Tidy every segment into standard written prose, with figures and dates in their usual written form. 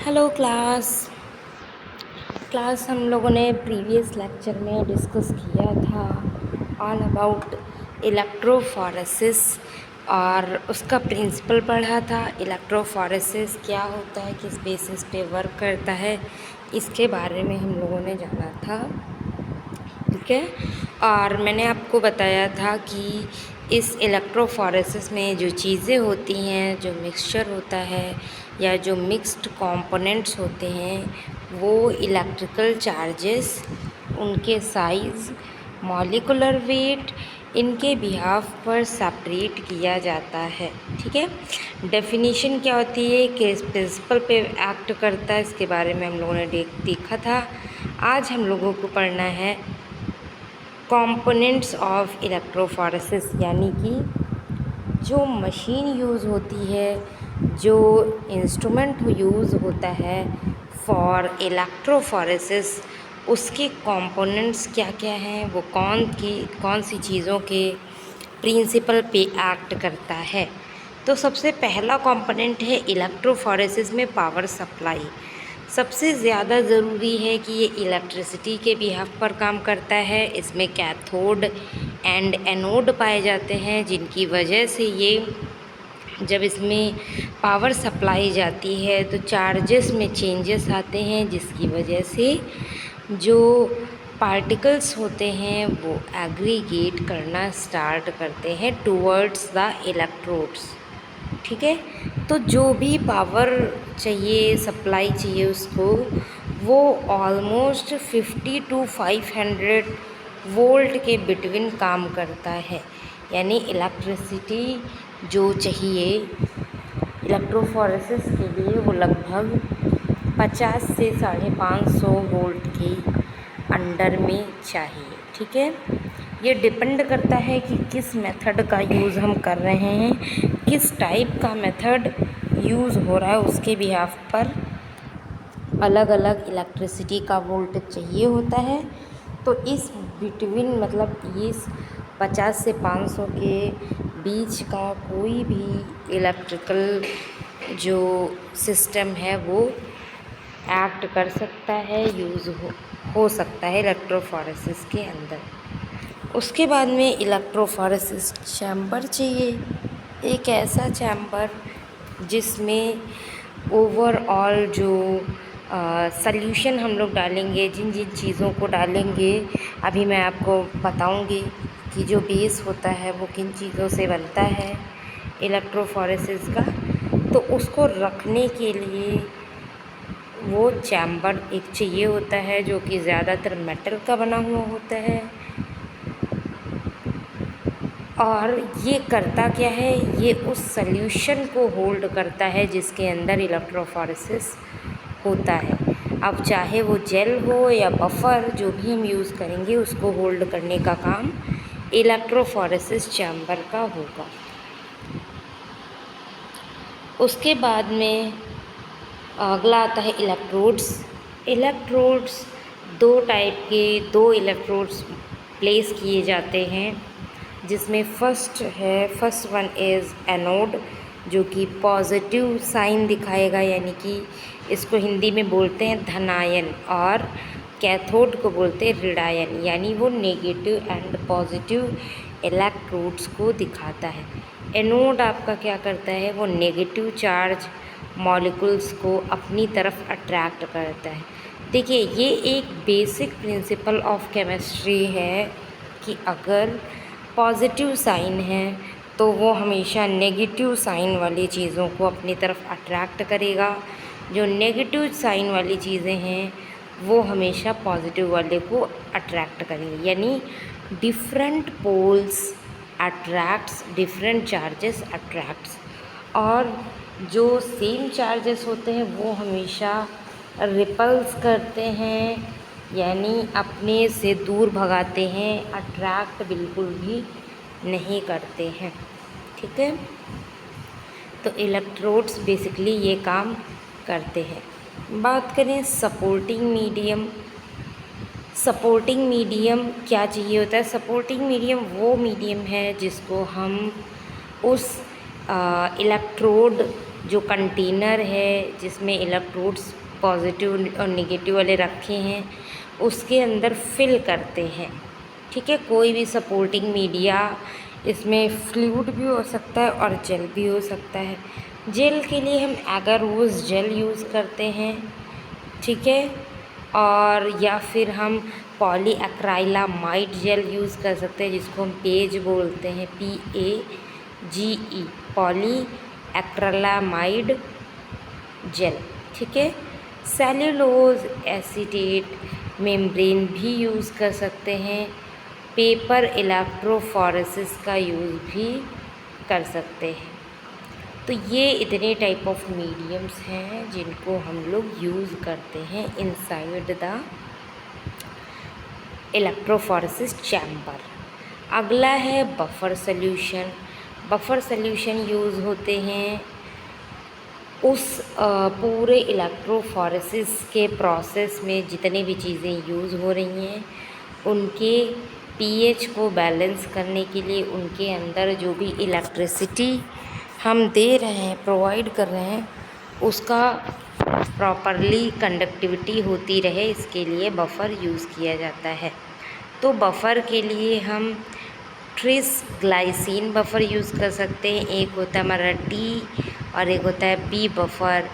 Hello class हम लोगों ने प्रीवियस लेक्चर में डिस्कस किया था ऑल अबाउट इलेक्ट्रोफोरेसिस और उसका प्रिंसिपल पढ़ा था। इलेक्ट्रोफोरेसिस क्या होता है, किस बेसिस पे वर्क करता है, इसके बारे में हम लोगों ने जाना था। ठीक है, और मैंने आपको बताया था कि इस इलेक्ट्रोफोरेसिस में जो चीज़ें होती हैं, जो मिक्सचर होता है या जो मिक्स्ड कंपोनेंट्स होते हैं, वो इलेक्ट्रिकल चार्जेस, उनके साइज़, मॉलिक्यूलर वेट, इनके बिहाफ पर सेपरेट किया जाता है। ठीक है, डेफिनेशन क्या होती है, किस प्रिंसिपल पे एक्ट करता है, इसके बारे में हम लोगों ने देखा था। आज हम लोगों को पढ़ना है कंपोनेंट्स ऑफ इलेक्ट्रोफोरेसिस, यानी कि जो मशीन यूज़ होती है, जो इंस्ट्रूमेंट यूज़ होता है फॉर इलेक्ट्रोफोरेसिस, उसके कंपोनेंट्स क्या क्या हैं, वो कौन सी चीज़ों के प्रिंसिपल पे एक्ट करता है। तो सबसे पहला कंपोनेंट है इलेक्ट्रोफोरेसिस में पावर सप्लाई। सबसे ज़्यादा ज़रूरी है कि ये इलेक्ट्रिसिटी के बिहाफ पर काम करता है। इसमें कैथोड एंड एनोड पाए जाते हैं, जिनकी वजह से ये जब इसमें पावर सप्लाई जाती है तो चार्जेस में चेंजेस आते हैं, जिसकी वजह से जो पार्टिकल्स होते हैं वो एग्रीगेट करना स्टार्ट करते हैं टूवर्ड्स द इलेक्ट्रोड्स। ठीक है, तो जो भी पावर चाहिए, सप्लाई चाहिए उसको, वो ऑलमोस्ट 50 to 500 वोल्ट के बिटवीन काम करता है। यानी इलेक्ट्रिसिटी जो चाहिए इलेक्ट्रोफोरेसिस के लिए वो लगभग 50 से 550 वोल्ट के अंडर में चाहिए। ठीक है, ये डिपेंड करता है कि किस मेथड का यूज़ हम कर रहे हैं, किस टाइप का मेथड यूज़ हो रहा है, उसके बिहाफ पर अलग अलग इलेक्ट्रिसिटी का वोल्टेज चाहिए होता है। तो इस बिटवीन मतलब इस 50 से 500 के बीच का कोई भी इलेक्ट्रिकल जो सिस्टम है वो एक्ट कर सकता है, यूज़ हो सकता है इलेक्ट्रोफोरेसिस के अंदर। उसके बाद में इलेक्ट्रोफोरेसिस चैम्बर चाहिए, एक ऐसा चैम्बर जिसमें ओवरऑल जो सल्यूशन हम लोग डालेंगे, जिन जिन चीज़ों को डालेंगे अभी मैं आपको बताऊंगी कि जो बेस होता है वो किन चीज़ों से बनता है इलेक्ट्रोफोरेसिस का, तो उसको रखने के लिए वो चैम्बर एक चाहिए होता है, जो कि ज़्यादातर मेटल का बना हुआ होता है। और ये करता क्या है, ये उस सल्यूशन को होल्ड करता है जिसके अंदर इलेक्ट्रोफोरेसिस होता है। अब चाहे वो जेल हो या बफर, जो भी हम यूज़ करेंगे उसको होल्ड करने का काम इलेक्ट्रोफोरेसिस चैम्बर का होगा। उसके बाद में अगला आता है इलेक्ट्रोड्स दो टाइप के, दो इलेक्ट्रोड्स प्लेस किए जाते हैं, जिसमें फर्स्ट वन इज़ एनोड, जो कि पॉजिटिव साइन दिखाएगा, यानी कि इसको हिंदी में बोलते हैं धनायन, और कैथोड को बोलते हैं ऋणायन, यानी वो नेगेटिव एंड पॉजिटिव इलेक्ट्रोड्स को दिखाता है। एनोड आपका क्या करता है, वो नेगेटिव चार्ज मॉलिक्यूल्स को अपनी तरफ अट्रैक्ट करता है। देखिए, ये एक बेसिक प्रिंसिपल ऑफ केमिस्ट्री है कि अगर पॉजिटिव साइन है तो वो हमेशा नेगेटिव साइन वाली चीज़ों को अपनी तरफ अट्रैक्ट करेगा, जो नेगेटिव साइन वाली चीज़ें हैं वो हमेशा पॉजिटिव वाले को अट्रैक्ट करेंगे। यानी different poles attracts, different charges attracts, और जो सेम चार्जेस होते हैं वो हमेशा रिपल्स करते हैं, यानी अपने से दूर भगाते हैं, अट्रैक्ट बिल्कुल भी नहीं करते हैं। ठीक है, तो इलेक्ट्रोड्स बेसिकली ये काम करते हैं। बात करें सपोर्टिंग मीडियम क्या चाहिए होता है। सपोर्टिंग मीडियम वो मीडियम है जिसको हम उस इलेक्ट्रोड जो कंटेनर है जिसमें इलेक्ट्रोड्स पॉजिटिव और नेगेटिव वाले रखे हैं उसके अंदर फिल करते हैं। ठीक है, कोई भी सपोर्टिंग मीडिया, इसमें फ्लूइड भी हो सकता है और जेल भी हो सकता है। जेल के लिए हम एगारोज जेल यूज़ करते हैं, ठीक है, और या फिर हम पॉलीएक्राइलामाइड जेल यूज़ कर सकते हैं जिसको हम पेज बोलते हैं, PAGE, पॉलीएक्राइलामाइड जेल। ठीक है, सेल्यूलोज एसीटेट मेम्ब्रेन भी यूज़ कर सकते हैं, पेपर इलेक्ट्रोफोरेसिस का यूज़ भी कर सकते हैं। तो ये इतने टाइप ऑफ मीडियम्स हैं जिनको हम लोग यूज़ करते हैं इनसाइड द इलेक्ट्रोफोरेसिस चैम्बर। अगला है buffer solution. Buffer solution use होते हैं उस पूरे इलेक्ट्रोफोरेसिस के प्रोसेस में जितनी भी चीज़ें यूज़ हो रही हैं उनके पीएच को बैलेंस करने के लिए, उनके अंदर जो भी इलेक्ट्रिसिटी हम दे रहे हैं, प्रोवाइड कर रहे हैं, उसका प्रॉपरली कंडक्टिविटी होती रहे, इसके लिए बफ़र यूज़ किया जाता है। तो बफ़र के लिए हम ट्रिस ग्लाइसिन बफ़र यूज़ कर सकते हैं। एक होता है हमारा टी और एक होता है बी बफ़र,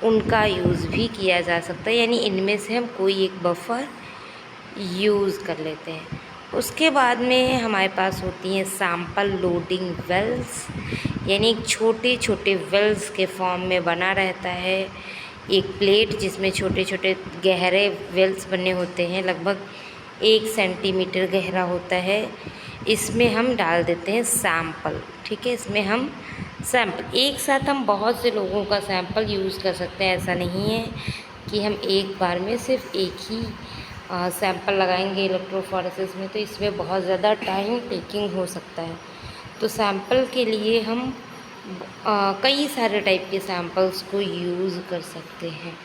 उनका यूज़ भी किया जा सकता है, यानी इनमें से हम कोई एक बफ़र यूज़ कर लेते हैं। उसके बाद में हमारे पास होती हैं सैंपल लोडिंग वेल्स, यानी छोटे छोटे वेल्स के फॉर्म में बना रहता है एक प्लेट जिसमें छोटे छोटे गहरे वेल्स बने होते हैं, लगभग 1 सेंटीमीटर गहरा होता है। इसमें हम डाल देते हैं सैंपल। ठीक है, इसमें हम सैंपल एक साथ हम बहुत से लोगों का सैंपल यूज़ कर सकते हैं। ऐसा नहीं है कि हम एक बार में सिर्फ एक ही सैंपल लगाएंगे इलेक्ट्रोफोरेसिस में, तो इसमें बहुत ज़्यादा टाइम टेकिंग हो सकता है। तो सैंपल के लिए हम कई सारे टाइप के सैंपल्स को यूज़ कर सकते हैं।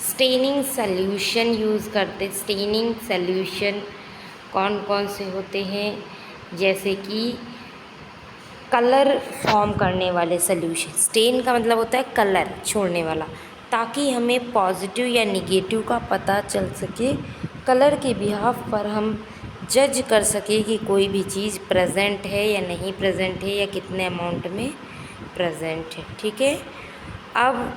स्टेनिंग सॉल्यूशन यूज़ करते। स्टेनिंग सॉल्यूशन कौन कौन से होते हैं, जैसे कि कलर फॉर्म करने वाले सॉल्यूशन। स्टेन का मतलब होता है कलर छोड़ने वाला, ताकि हमें पॉजिटिव या निगेटिव का पता चल सके, कलर के बिहाफ पर हम जज कर सके कि कोई भी चीज़ प्रेजेंट है या नहीं प्रेजेंट है, या कितने अमाउंट में प्रेजेंट है। ठीक है, अब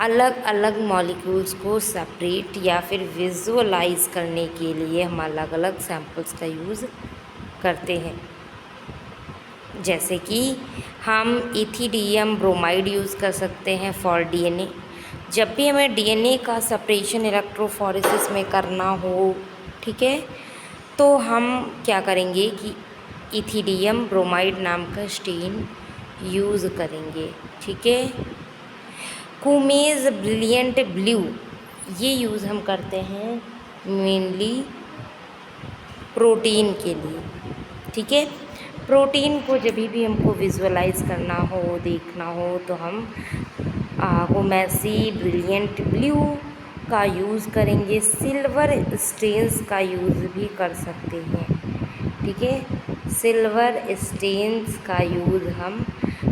अलग अलग मॉलिक्यूल्स को सेपरेट या फिर विजुअलाइज करने के लिए हम अलग अलग सैंपल्स का यूज़ करते हैं। जैसे कि हम इथिडियम ब्रोमाइड यूज़ कर सकते हैं फॉर डीएनए। जब भी हमें डीएनए का सेपरेशन इलेक्ट्रोफोरेसिस में करना हो, ठीक है, तो हम क्या करेंगे कि इथिडियम ब्रोमाइड नाम का स्टेन यूज़ करेंगे। ठीक है, कुमेज ब्रिलियंट ब्लू, ये यूज़ हम करते हैं मेनली प्रोटीन के लिए। ठीक है, प्रोटीन को जब भी हमको विजुअलाइज करना हो, देखना हो, तो हम कुमेसी ब्रिलियंट ब्लू का यूज़ करेंगे। सिल्वर स्टेन्स का यूज़ भी कर सकते हैं। ठीक है, सिल्वर स्टेन्स का यूज़ हम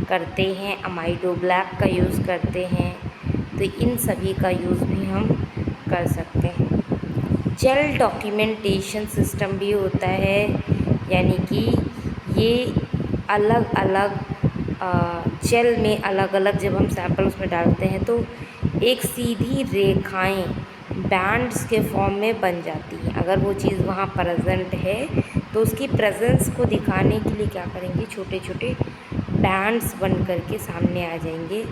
करते हैं, अमाइडो ब्लैक का यूज़ करते हैं, तो इन सभी का यूज़ भी हम कर सकते हैं। जेल डॉक्यूमेंटेशन सिस्टम भी होता है, यानी कि ये अलग अलग जेल में अलग अलग जब हम सैंपल उसमें डालते हैं तो एक सीधी रेखाएं बैंड्स के फॉर्म में बन जाती हैं। अगर वो चीज़ वहाँ प्रेजेंट है तो उसकी प्रेजेंस को दिखाने के लिए क्या करेंगे, छोटे छोटे बैंड्स बन करके सामने आ जाएंगे,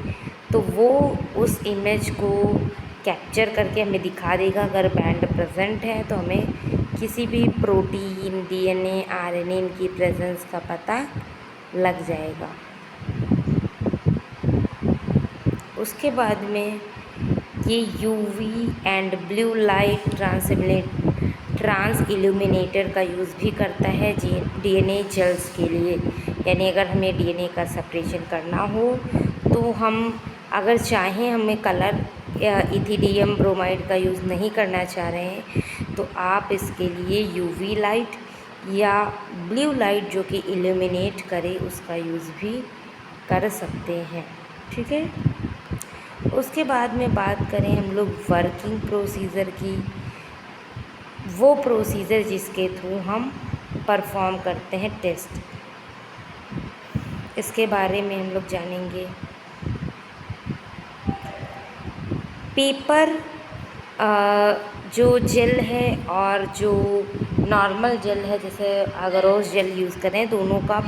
तो वो उस इमेज को कैप्चर करके हमें दिखा देगा। अगर बैंड प्रेजेंट है तो हमें किसी भी प्रोटीन, डीएनए, आरएनए इनकी प्रेजेंस का पता लग जाएगा। उसके बाद में ये UV and blue light transilluminator का यूज़ भी करता है डीएनए जेल्स के लिए। यानी अगर हमें डीएनए का सेपरेशन करना हो तो हम अगर चाहें, हमें कलर या इथिडियम ब्रोमाइड का यूज़ नहीं करना चाह रहे हैं, तो आप इसके लिए यूवी लाइट या ब्लू लाइट जो कि इल्यूमिनेट करे उसका यूज़ भी कर सकते हैं। ठीक है। उसके बाद में बात करें हम लोग वर्किंग प्रोसीजर की, वो प्रोसीजर जिसके थ्रू हम परफॉर्म करते हैं टेस्ट, इसके बारे में हम लोग जानेंगे। पेपर जो जेल है और जो नॉर्मल जेल है, जैसे अगरोस जेल यूज़ करें, दोनों का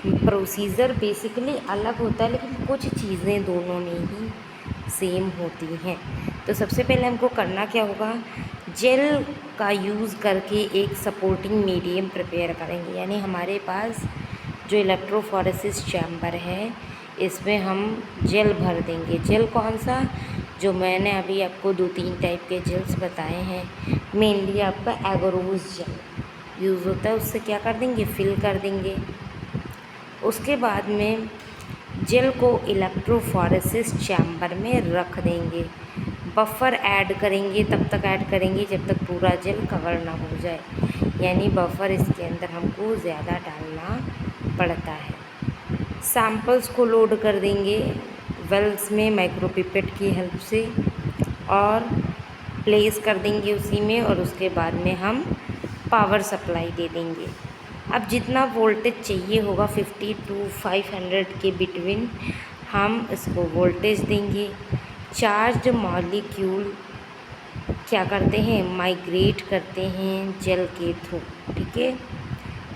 प्रोसीजर बेसिकली अलग होता है, लेकिन कुछ चीज़ें दोनों में ही सेम होती हैं। तो सबसे पहले हमको करना क्या होगा, जेल का यूज़ करके एक सपोर्टिंग मीडियम प्रिपेयर करेंगे। यानी हमारे पास जो इलेक्ट्रोफोरेसिस चैम्बर है, इसमें हम जेल भर देंगे। जेल कौन सा, जो मैंने अभी आपको 2-3 टाइप के जेल्स बताए हैं। मेनली आपका एगरोस जेल यूज़ होता है, उससे क्या कर देंगे, फिल कर देंगे। उसके बाद में जेल को इलेक्ट्रोफोरेसिस चैम्बर में रख देंगे। बफ़र ऐड करेंगे, तब तक ऐड करेंगे जब तक पूरा जेल कवर ना हो जाए, यानी बफ़र इसके अंदर हमको ज़्यादा डालना पड़ता है। सैम्पल्स को लोड कर देंगे वेल्स में माइक्रोपिपेट की हेल्प से और प्लेस कर देंगे उसी में, और उसके बाद में हम पावर सप्लाई दे देंगे। अब जितना वोल्टेज चाहिए होगा 50 to 500 के बिटवीन हम इसको वोल्टेज देंगे। चार्ज्ड मॉलिक्यूल क्या करते हैं, माइग्रेट करते हैं जेल के थ्रू, ठीक है।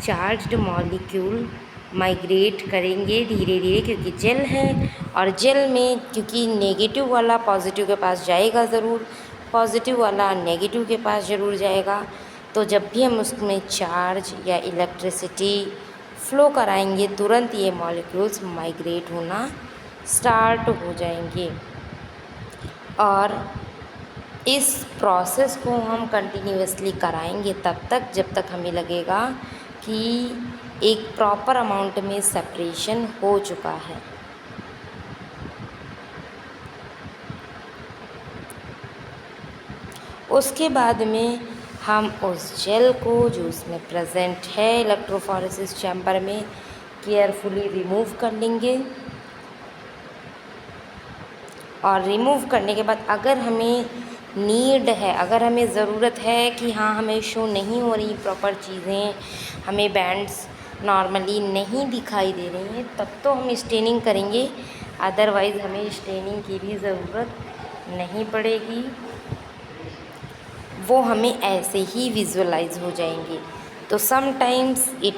चार्ज्ड मॉलिक्यूल माइग्रेट करेंगे धीरे धीरे, क्योंकि जेल है और जेल में क्योंकि नेगेटिव वाला पॉजिटिव के पास जाएगा ज़रूर, पॉजिटिव वाला नेगेटिव के पास ज़रूर जाएगा। तो जब भी हम उसमें चार्ज या इलेक्ट्रिसिटी फ़्लो कराएंगे, तुरंत ये मॉलिक्यूल्स माइग्रेट होना स्टार्ट हो जाएंगे। और इस प्रोसेस को हम कंटिन्यूअसली कराएंगे तब तक जब तक हमें लगेगा कि एक प्रॉपर अमाउंट में सेपरेशन हो चुका है। उसके बाद में हम उस जेल को जो उसमें प्रेजेंट है इलेक्ट्रोफोरेसिस चैम्बर में केयरफुली रिमूव कर लेंगे। और रिमूव करने के बाद अगर हमें नीड है, अगर हमें ज़रूरत है कि हाँ हमें शो नहीं हो रही प्रॉपर चीज़ें, हमें बैंड्स नॉर्मली नहीं दिखाई दे रही हैं, तब तो हम स्टेनिंग करेंगे। अदरवाइज़ हमें स्टेनिंग की भी ज़रूरत नहीं पड़ेगी, वो हमें ऐसे ही विजुअलाइज हो जाएंगे। तो sometimes it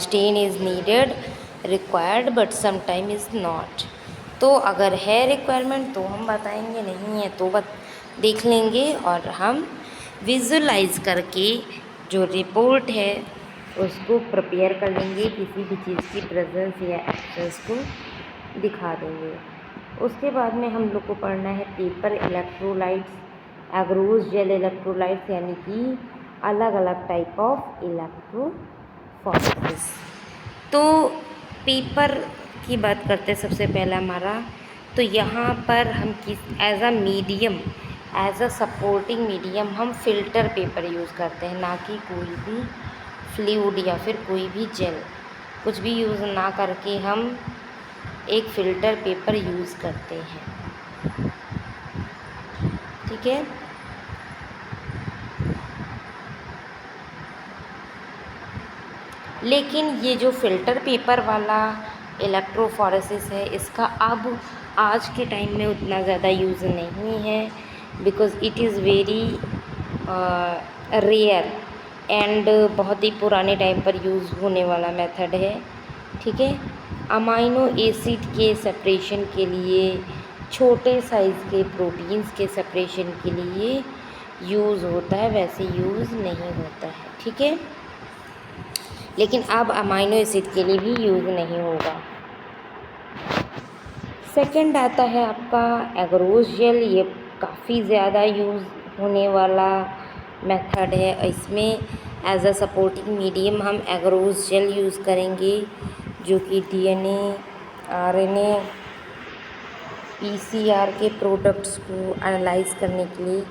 stain is needed required but sometime is not. तो अगर है रिक्वायरमेंट तो हम बताएंगे, नहीं है तो देख लेंगे और हम विजुअलाइज करके जो रिपोर्ट है उसको प्रिपेयर कर लेंगे, किसी भी चीज़ की प्रेजेंस या एब्सेंस को दिखा देंगे। उसके बाद में हम लोग को पढ़ना है paper electrolytes, agarose gel electrolytes, यानी कि अलग अलग टाइप ऑफ इलेक्ट्रोफोरेसिस। तो पेपर की बात करते हैं सबसे पहला हमारा, तो यहाँ पर हम किस as a medium, as a supporting medium हम फ़िल्टर पेपर यूज़ करते हैं, ना कि कोई भी फ्लूइड या फिर कोई भी जेल, कुछ भी यूज़ ना करके हम एक फ़िल्टर पेपर यूज़ करते हैं, ठीक है। लेकिन ये जो फ़िल्टर पेपर वाला इलेक्ट्रोफोरेसिस है, इसका अब आज के टाइम में उतना ज़्यादा यूज़ नहीं है, because it is very rare and बहुत ही पुराने टाइम पर यूज़ होने वाला मेथड है, ठीक है। अमाइनो एसिड के सेपरेशन के लिए, छोटे साइज़ के प्रोटीन्स के सेपरेशन के लिए यूज़ होता है, वैसे यूज़ नहीं होता है, ठीक है। लेकिन अब अमाइनो एसिड के लिए भी यूज़ नहीं होगा। सेकंड आता है आपका एगरोस जेल, ये काफ़ी ज़्यादा यूज़ होने वाला मेथड है। इसमें एज अ सपोर्टिंग मीडियम हम एगरोस जेल यूज़ करेंगे, जो कि DNA, RNA, PCR के प्रोडक्ट्स को एनालाइज करने के लिए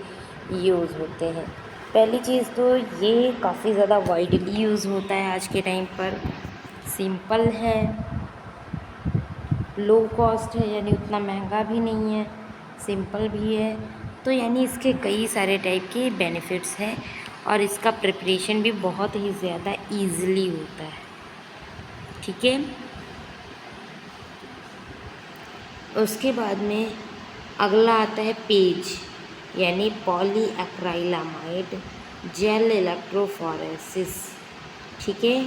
यूज़ होते हैं। पहली चीज़ तो ये काफ़ी ज़्यादा वाइडली यूज़ होता है आज के टाइम पर, सिंपल है, लो कॉस्ट है, यानी उतना महंगा भी नहीं है, सिंपल भी है। तो यानी इसके कई सारे टाइप के बेनिफिट्स हैं और इसका प्रिपरेशन भी बहुत ही ज़्यादा ईज़िली होता है। ठीक है, उसके बाद में अगला आता है पेज, यानी पॉलीएक्राइलामाइड जेल इलेक्ट्रोफोरेसिस। ठीक है,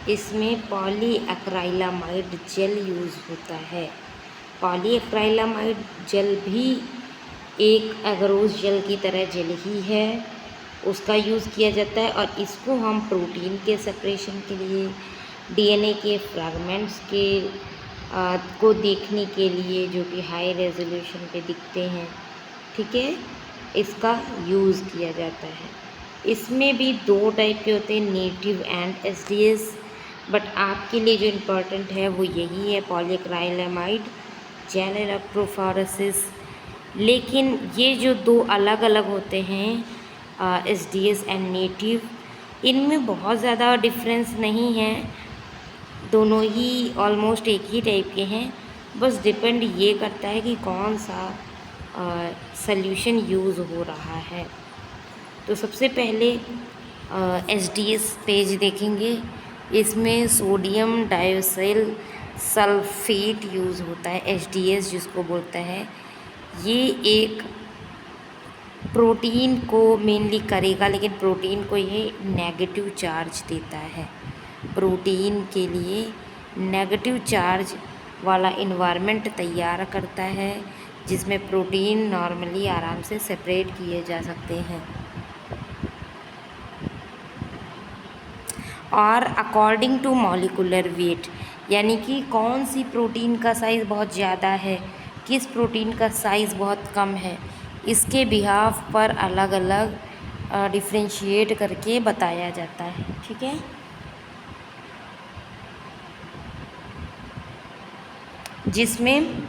इसमें पॉलीएक्राइलामाइड जेल यूज़ होता है। पॉलीएक्राइलामाइड जेल भी एक एगरोस जेल की तरह जेल ही है, उसका यूज़ किया जाता है और इसको हम प्रोटीन के सेपरेशन के लिए, डीएनए के फ्रैगमेंट्स के को देखने के लिए, जो कि हाई रेजोल्यूशन पे दिखते हैं। ठीक है, इसका यूज़ किया जाता है। इसमें भी दो टाइप के होते हैं, नेटिव एंड एसडीएस, बट आपके लिए जो इम्पोर्टेंट है वो यही है, पॉलीएक्राइलामाइड जेल इलेक्ट्रोफोरेसिस। लेकिन ये जो दो अलग अलग होते हैं एसडीएस एंड नेटिव, इनमें बहुत ज़्यादा डिफरेंस नहीं है, दोनों ही ऑलमोस्ट एक ही टाइप के हैं। बस डिपेंड ये करता है कि कौन सा सल्यूशन यूज़ हो रहा है। तो सबसे पहले एसडीएस पेज देखेंगे। इसमें सोडियम डाइऑक्साइड सल्फेट यूज़ होता है, एसडीएस जिसको बोलता है। ये एक प्रोटीन को मेनली करेगा, लेकिन प्रोटीन को ये नेगेटिव चार्ज देता है। प्रोटीन के लिए नेगेटिव चार्ज वाला इन्वायरमेंट तैयार करता है, जिसमें प्रोटीन नॉर्मली आराम से सेपरेट किए जा सकते हैं। और अकॉर्डिंग टू मॉलिकुलर वेट, यानी कि कौन सी प्रोटीन का साइज़ बहुत ज़्यादा है, किस प्रोटीन का साइज़ बहुत कम है, इसके बिहाफ पर अलग अलग डिफ्रेंशिएट करके बताया जाता है। ठीक है, जिसमें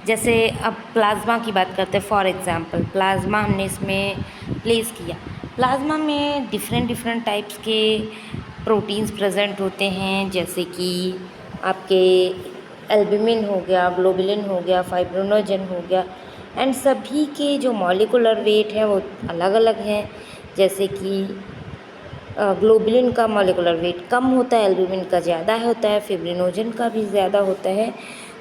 जैसे अब प्लाज्मा की बात करते हैं। फॉर एग्ज़ाम्पल प्लाज्मा हमने इसमें प्लेस किया। प्लाज्मा में डिफरेंट टाइप्स के प्रोटीन्स प्रेजेंट होते हैं, जैसे कि आपके एल्ब्यूमिन हो गया, ग्लोबुलिन हो गया, फाइब्रिनोजन हो गया, एंड सभी के जो मॉलिकुलर वेट है वो अलग अलग हैं। जैसे कि ग्लोबुलिन का मॉलिकुलर वेट कम होता है, एल्ब्यूमिन का ज़्यादा होता है, फिब्रिनोजन का भी ज़्यादा होता है।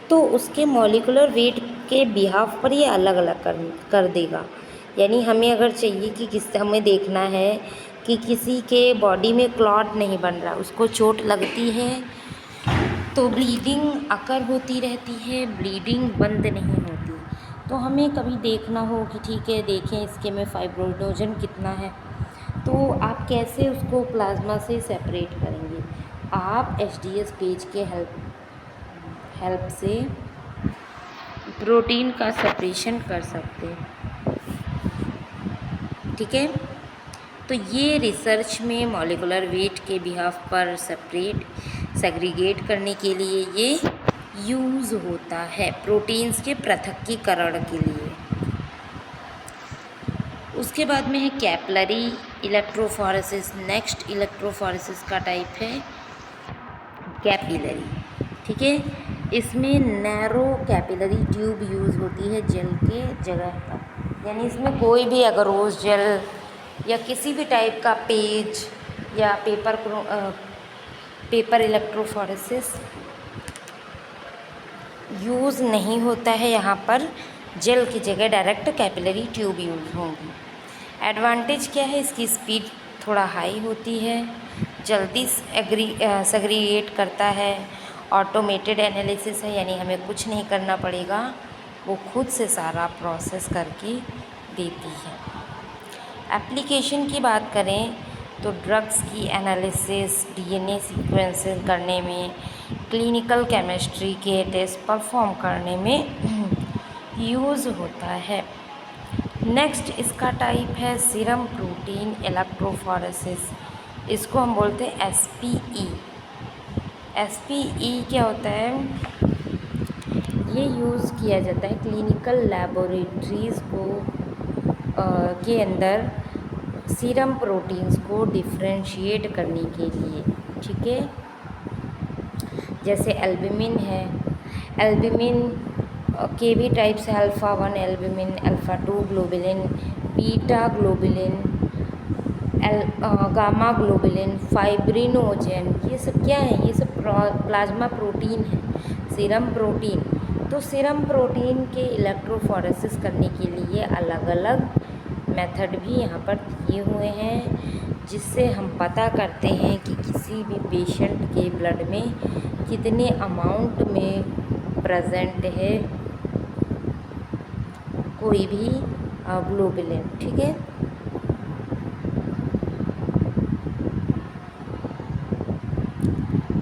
तो उसके मॉलिकुलर वेट के बिहाफ पर ये अलग अलग कर देगा। यानी हमें अगर चाहिए कि हमें देखना है कि किसी के बॉडी में क्लॉट नहीं बन रहा, उसको चोट लगती है तो ब्लीडिंग अकर होती रहती है, ब्लीडिंग बंद नहीं होती। तो हमें कभी देखना हो कि ठीक है, देखें इसके में फाइब्रिनोजन कितना है, तो आप कैसे उसको प्लाज्मा से सेपरेट करेंगे? आप एसडीएस पेज के हेल्प से प्रोटीन का सेपरेशन कर सकते हैं। ठीक है, तो ये रिसर्च में मॉलिकुलर वेट के बिहाफ पर सेग्रीगेट करने के लिए ये यूज़ होता है, प्रोटीन्स के पृथक्कीकरण के लिए। उसके बाद में है कैपिलरी इलेक्ट्रोफोरेसिस। नेक्स्ट इलेक्ट्रोफोरेसिस का टाइप है कैपिलरी। ठीक है, इसमें नैरो कैपिलरी ट्यूब यूज़ होती है जेल के जगह पर। यानी इसमें कोई भी एगरोस जेल या किसी भी टाइप का पेज या पेपर इलेक्ट्रोफोरेसिस यूज़ नहीं होता है। यहाँ पर जेल की जगह डायरेक्ट कैपिलरी ट्यूब यूज़ होंगी। एडवांटेज क्या है? इसकी स्पीड थोड़ा हाई होती है, जल्दी सेग्रीगेट करता है, ऑटोमेटेड एनालिसिस है, यानी हमें कुछ नहीं करना पड़ेगा, वो खुद से सारा प्रोसेस करके देती है। एप्लीकेशन की बात करें तो ड्रग्स की एनालिसिस, डीएनए सीक्वेंसिंग करने में, क्लिनिकल केमिस्ट्री के टेस्ट परफॉर्म करने में यूज़ होता है। नेक्स्ट इसका टाइप है सीरम प्रोटीन इलेक्ट्रोफोरेसिस। इसको हम बोलते हैं एसपीई। एसपीई क्या होता है? ये यूज़ किया जाता है क्लिनिकल लैबोरेटरीज़ के अंदर सीरम प्रोटीन्स को डिफ्रेंशिएट करने के लिए। ठीक है, जैसे एल्ब्यूमिन है, एल्ब्यूमिन के भी टाइप्स है, alpha 1 albumin, alpha 2 globulin, beta globulin, gamma globulin, fibrinogen. ये सब क्या है? ये सब प्लाज्मा प्रोटीन है, सीरम प्रोटीन। तो सीरम प्रोटीन के इलेक्ट्रोफोरेसिस करने के लिए अलग अलग मेथड भी यहाँ पर दिए हुए हैं, जिससे हम पता करते हैं कि किसी भी पेशेंट के ब्लड में कितने अमाउंट में प्रेजेंट है कोई भी ग्लोबुलिन। ठीक है।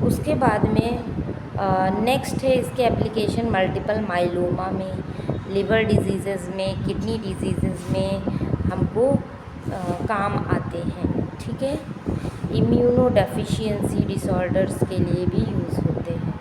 उसके बाद में नेक्स्ट है इसके एप्लीकेशन मल्टीपल माइलोमा में, लिवर डिजीज़ में, किडनी डिजीज़ में हमको काम आते हैं। ठीक है। इम्यूनो डेफिशिएंसी डिसऑर्डर्स के लिए भी यूज़ होते हैं।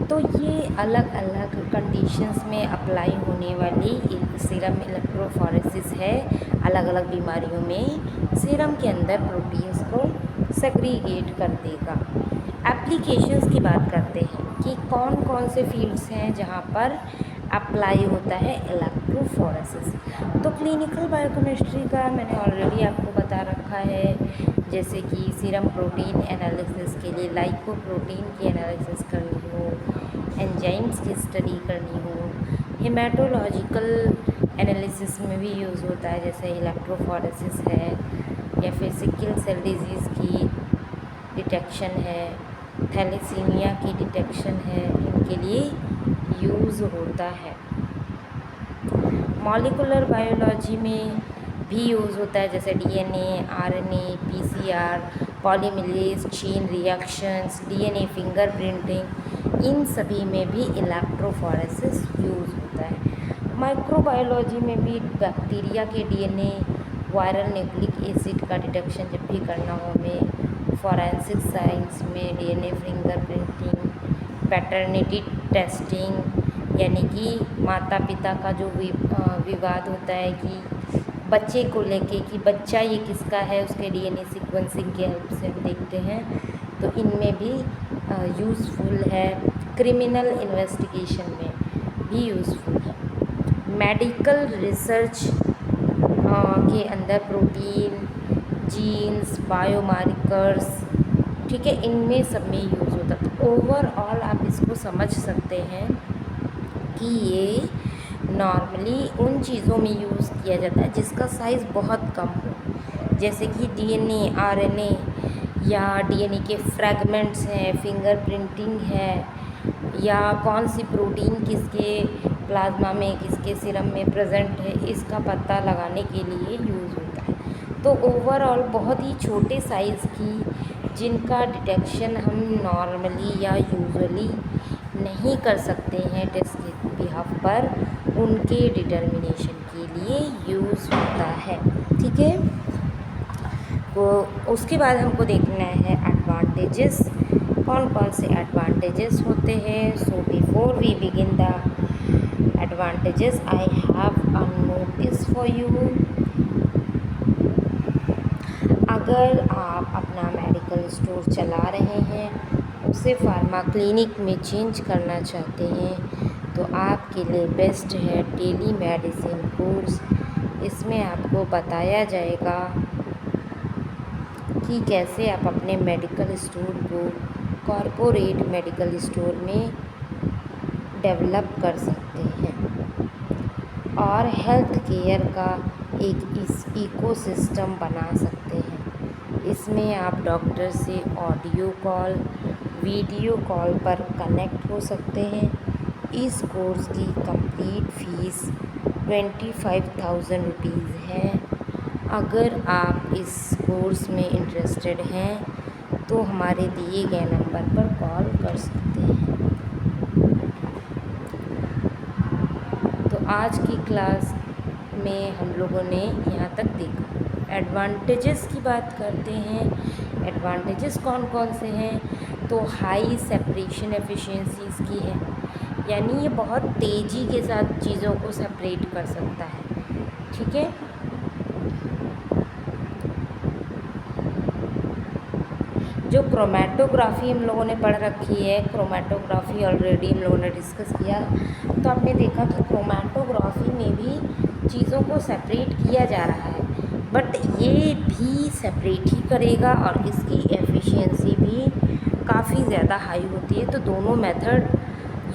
तो ये अलग अलग कंडीशंस में अप्लाई होने वाली सीरम इलेक्ट्रोफोरेसिस है। अलग अलग बीमारियों में सीरम के अंदर प्रोटीन्स को सेग्रीगेट कर देगा। एप्लीकेशंस की बात करते हैं कि कौन कौन से फील्ड्स हैं जहाँ पर अप्लाई होता है इलेक्ट्रोफोरेसिस। तो क्लिनिकल बायोकेमिस्ट्री का मैंने ऑलरेडी आपको बता रखा है, जैसे कि सीरम प्रोटीन एनालिसिस के लिए लाइकोप्रोटीन की एनालिसिस करनी हो, एंजाइम्स की स्टडी करनी हो, हेमाटोलॉजिकल एनालिसिस में भी यूज़ होता है, जैसे इलेक्ट्रोफोरेसिस है, या फिर सिकल सेल डिजीज़ की डिटेक्शन है, थैलेसीमिया की डिटेक्शन है, इनके लिए यूज़ होता है। मॉलिकुलर बायोलॉजी में भी यूज़ होता है, जैसे DNA, RNA, PCR, polymerase chain reactions, DNA fingerprinting, इन सभी में भी इलेक्ट्रोफोरेसिस यूज़ होता है। माइक्रोबायोलॉजी में भी बैक्टीरिया के डीएनए, वायरल न्यूक्लिक एसिड का डिटेक्शन जब भी करना हो हमें, फॉरेंसिक साइंस में डीएनए फिंगरप्रिंटिंग, पैटर्निटी टेस्टिंग, यानी कि माता पिता का जो विवाद होता है कि बच्चे को लेके कि बच्चा ये किसका है, उसके डीएनए सीक्वेंसिंग की हेल्प से हम देखते हैं, तो इनमें भी यूज़फुल है। क्रिमिनल इन्वेस्टिगेशन में भी यूज़फुल है। मेडिकल रिसर्च के अंदर प्रोटीन, जीन्स, बायोमार्कर्स, ठीक है, इनमें सब में यूज़ होता है। तो ओवरऑल आप इसको समझ सकते हैं कि ये नॉर्मली उन चीज़ों में यूज़ किया जाता है जिसका साइज़ बहुत कम हो, जैसे कि डीएनए, आरएनए या डीएनए के फ्रैगमेंट्स हैं, फिंगरप्रिंटिंग है, या कौन सी प्रोटीन किसके प्लाज्मा में, किसके सीरम में प्रेजेंट है, इसका पता लगाने के लिए यूज़ होता है। तो ओवरऑल बहुत ही छोटे साइज़ की जिनका डिटेक्शन हम नॉर्मली या यूजुअली नहीं कर सकते हैं टेस्ट के बिहाफ पर, उनके डिटर्मिनेशन के लिए यूज़ होता है। ठीक है। तो उसके बाद हमको देखना है एडवांटेजेस, कौन कौन से एडवांटेजेस होते हैं। So before we begin the advantages I have a notice for you. अगर आप अपना मेडिकल स्टोर चला रहे हैं, उसे फार्मा क्लिनिक में चेंज करना चाहते हैं, तो आपके लिए बेस्ट है टेली मेडिसिन कोर्स। इसमें आपको बताया जाएगा कि कैसे आप अपने मेडिकल स्टोर को कॉरपोरेट मेडिकल स्टोर में डेवलप कर सकते हैं और हेल्थ केयर का एक इस इकोसिस्टम बना सकते हैं। इसमें आप डॉक्टर से ऑडियो कॉल, वीडियो कॉल पर कनेक्ट हो सकते हैं। इस कोर्स की कंप्लीट फ़ीस 25,000 रुपीज़ है। अगर आप इस कोर्स में इंटरेस्टेड हैं तो हमारे दिए गए नंबर पर कॉल कर सकते हैं। तो आज की क्लास में हम लोगों ने यहाँ तक देखा। एडवांटेजेस की बात करते हैं। एडवांटेजेस कौन कौन से हैं? तो हाई सेपरेशन एफिशिएंसी इसकी है, यानी ये बहुत तेज़ी के साथ चीज़ों को सेपरेट कर सकता है। ठीक है, जो क्रोमेटोग्राफी हम लोगों ने पढ़ रखी है, क्रोमेटोग्राफी ऑलरेडी हम लोगों ने डिस्कस किया, तो आपने देखा कि क्रोमेटोग्राफी में भी चीज़ों को सेपरेट किया जा रहा है, बट ये भी सेपरेट ही करेगा और इसकी एफिशिएंसी भी काफ़ी ज़्यादा हाई होती है। तो दोनों मेथड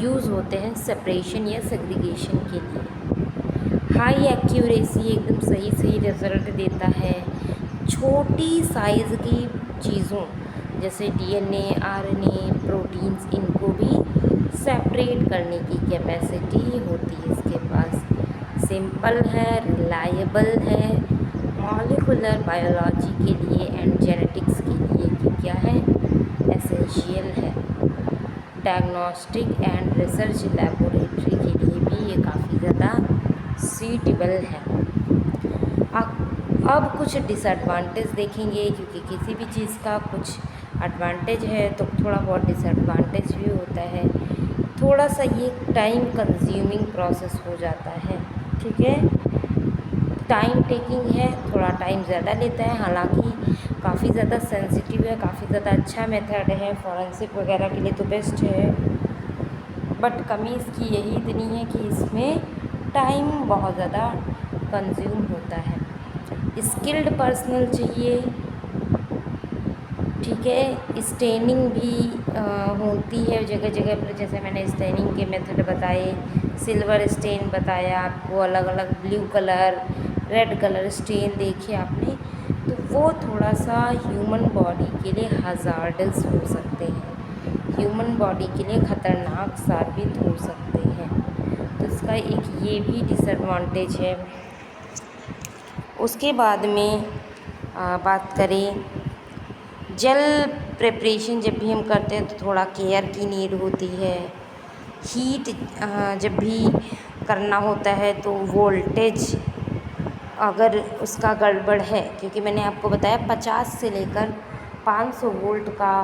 यूज़ होते हैं सेपरेशन या सेग्रीगेशन के लिए। हाई एक्यूरेसी एकदम सही सही रिज़ल्ट देता है। छोटी साइज़ की चीज़ों जैसे डीएनए, आरएनए, प्रोटीन्स, इनको भी सेपरेट करने की कैपेसिटी होती है इसके पास। सिंपल है, रिलायबल है, मॉलिक्यूलर बायोलॉजी के लिए एंड जेनेटिक्स के लिए कि क्या है, एसेंशियल है। डायग्नोस्टिक एंड रिसर्च लेबोरेटरी के लिए भी ये काफ़ी ज़्यादा सूटेबल है। अब कुछ डिसएडवांटेज देखेंगे, क्योंकि किसी भी चीज़ का कुछ एडवांटेज है तो थोड़ा बहुत डिसएडवांटेज भी होता है। थोड़ा सा ये टाइम कंज्यूमिंग प्रोसेस हो जाता है। ठीक है, टाइम टेकिंग है, थोड़ा टाइम ज़्यादा लेता है, हालांकि काफ़ी ज़्यादा सेंसिटिव है, काफ़ी ज़्यादा अच्छा मेथड है, फॉरेंसिक वगैरह के लिए तो बेस्ट है। बट कमी इसकी यही इतनी है कि इसमें टाइम बहुत ज़्यादा कंज्यूम होता है। स्किल्ड पर्सनल चाहिए। ठीक है, स्टेनिंग भी होती है जगह जगह पर, जैसे मैंने स्टेनिंग के मेथड बताए, सिल्वर स्टेन बताया आपको, अलग अलग blue colour, red colour stain देखे आपने, तो वो थोड़ा सा ह्यूमन बॉडी के लिए हज़ार्डस हो सकते हैं, ह्यूमन बॉडी के लिए ख़तरनाक साबित हो सकते हैं। तो इसका एक ये भी डिसएडवांटेज है। उसके बाद में बात करें, जेल प्रिपरेशन जब भी हम करते हैं तो थोड़ा केयर की नीड होती है। हीट जब भी करना होता है तो वोल्टेज अगर उसका गड़बड़ है, क्योंकि मैंने आपको बताया 50 से लेकर 500 वोल्ट का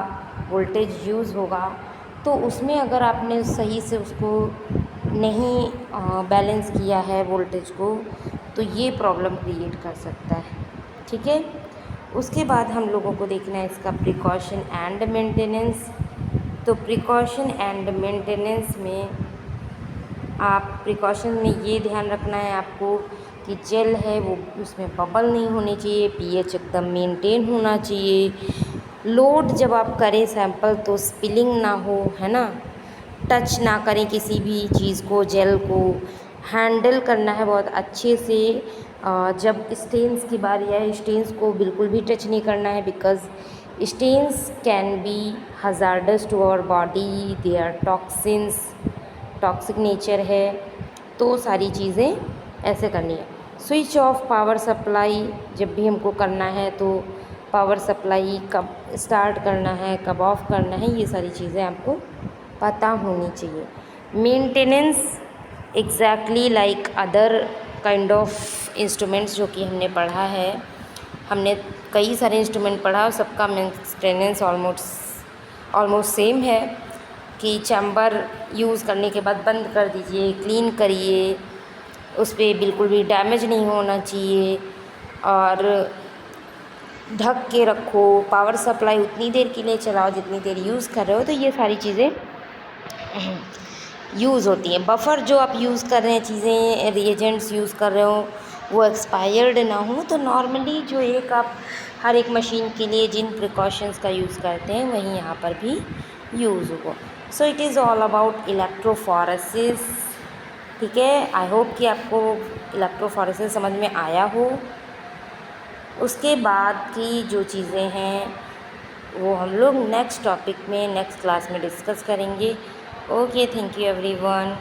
वोल्टेज यूज़ होगा, तो उसमें अगर आपने सही से उसको नहीं बैलेंस किया है वोल्टेज को, तो ये प्रॉब्लम क्रिएट कर सकता है। ठीक है, उसके बाद हम लोगों को देखना है इसका प्रिकॉशन एंड मेंटेनेंस। तो प्रिकॉशन एंड मेंटेनेंस में आप प्रिकॉशन में ये ध्यान रखना है आपको कि जेल है वो उसमें बबल नहीं होनी चाहिए, पीएच एकदम मेंटेन होना चाहिए। लोड जब आप करें सैंपल तो स्पिलिंग ना हो, है ना, टच ना करें किसी भी चीज़ को, जेल को हैंडल करना है बहुत अच्छे से। जब स्टेन्स की बारी आए, स्टेन्स को बिल्कुल भी टच नहीं करना है, because stains can be hazardous to our body, they are toxins, toxic nature है, तो सारी चीज़ें ऐसे करनी है। स्विच ऑफ पावर सप्लाई जब भी हमको करना है तो पावर सप्लाई कब स्टार्ट करना है, कब ऑफ करना है, ये सारी चीज़ें आपको पता होनी चाहिए। Maintenance exactly like other kind of instruments जो कि हमने पढ़ा है, हमने कई सारे इंस्ट्रूमेंट पढ़ा और सबका मेंटेनेंस ऑलमोस्ट सेम है कि चैम्बर यूज़ करने के बाद बंद कर दीजिए, क्लीन करिए, उस पर बिल्कुल भी डैमेज नहीं होना चाहिए और ढक के रखो। पावर सप्लाई उतनी देर के लिए चलाओ जितनी देर यूज़ कर रहे हो, तो ये सारी चीज़ें यूज़ होती हैं। बफ़र जो आप यूज़ कर रहे हैं, चीज़ें रिएजेंट्स यूज़ कर रहे हो, वो एक्सपायर्ड ना हो। तो नॉर्मली जो एक आप हर एक मशीन के लिए जिन प्रिकॉशंस का यूज़ करते हैं वहीं यहाँ पर भी यूज़ हो। So it is all about electrophoresis. ठीक है, आई होप कि आपको इलेक्ट्रोफोरेसिस समझ में आया हो। उसके बाद की जो चीज़ें हैं वो हम लोग नेक्स्ट टॉपिक में नेक्स्ट क्लास में डिस्कस करेंगे। Okay, thank you everyone.